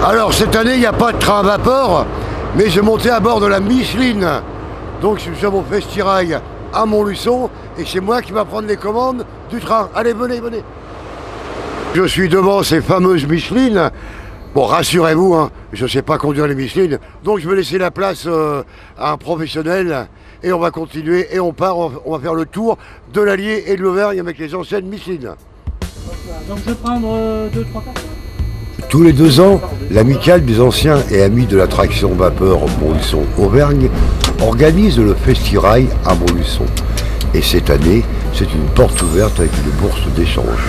Alors cette année, il n'y a pas de train à vapeur, mais j'ai monté à bord de la Micheline. Donc je suis sur mon Festirail à Montluçon et c'est moi qui va prendre les commandes du train. Allez, venez, venez. Je suis devant ces fameuses Michelines. Bon, rassurez-vous, hein, je ne sais pas conduire les Michelines, donc je vais laisser la place à un professionnel et on va continuer et on part, on va faire le tour de l'Allier et de l'Auvergne avec les anciennes Michelines. Donc je vais prendre 2-3 personnes. Tous les 2 ans, l'amicale des anciens et amis de l'attraction vapeur Montluçon-Auvergne organise le Festirail à Montluçon. Et cette année, c'est une porte ouverte avec une bourse d'échange.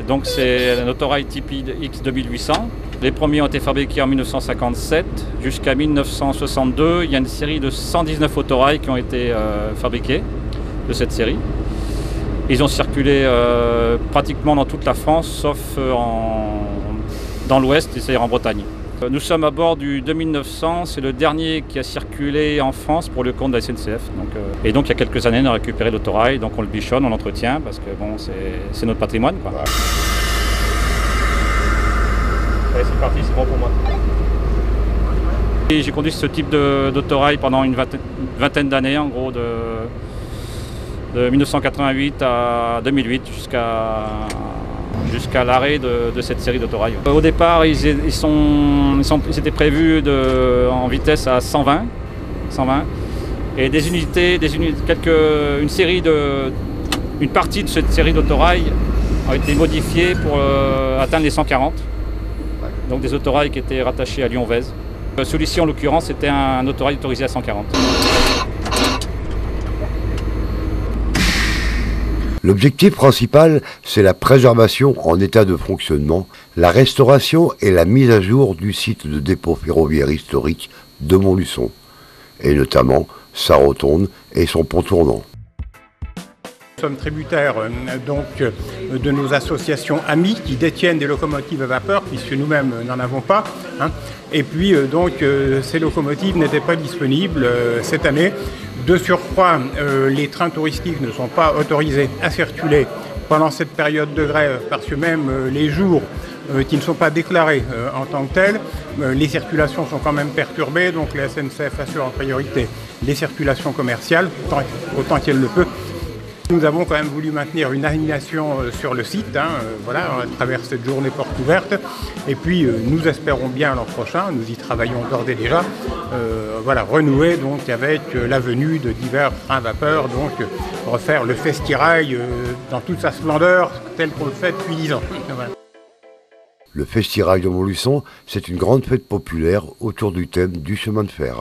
Donc c'est un autorail type X 2800. Les premiers ont été fabriqués en 1957 jusqu'à 1962. Il y a une série de 119 autorails qui ont été fabriqués de cette série. Ils ont circulé pratiquement dans toute la France, sauf dans l'ouest, c'est-à-dire en Bretagne. Nous sommes à bord du 2900, c'est le dernier qui a circulé en France pour le compte de la SNCF. Et donc il y a quelques années, on a récupéré l'autorail, donc on le bichonne, on l'entretient, parce que bon, c'est notre patrimoine, quoi. Ouais. Allez, c'est parti, c'est bon pour moi. J'ai conduit ce type d'autorail pendant une vingtaine d'années, en gros, de 1988 à 2008 jusqu'à l'arrêt de cette série d'autorails. Au départ, ils étaient prévus en vitesse à 120 et une partie de cette série d'autorails a été modifiée pour atteindre les 140. Donc des autorails qui étaient rattachés à Lyon-Vèze. Celui-ci en l'occurrence c'était un autorail autorisé à 140. L'objectif principal, c'est la préservation en état de fonctionnement, la restauration et la mise à jour du site de dépôt ferroviaire historique de Montluçon, et notamment sa rotonde et son pont tournant. Nous sommes tributaires donc de nos associations amies qui détiennent des locomotives à vapeur, puisque nous-mêmes n'en avons pas. Et puis donc ces locomotives n'étaient pas disponibles cette année. De surcroît, les trains touristiques ne sont pas autorisés à circuler pendant cette période de grève, parce que même les jours qui ne sont pas déclarés en tant que tels, les circulations sont quand même perturbées, donc la SNCF assure en priorité les circulations commerciales, autant qu'elle le peut. Nous avons quand même voulu maintenir une animation sur le site, voilà, à travers cette journée porte ouverte. Et puis nous espérons bien l'an prochain, nous y travaillons d'ores et déjà, voilà, renouer donc avec la venue de divers trains vapeur, donc refaire le Festirail dans toute sa splendeur, tel qu'on le fait depuis 10 ans. Voilà. Le Festirail de Montluçon, c'est une grande fête populaire autour du thème du chemin de fer.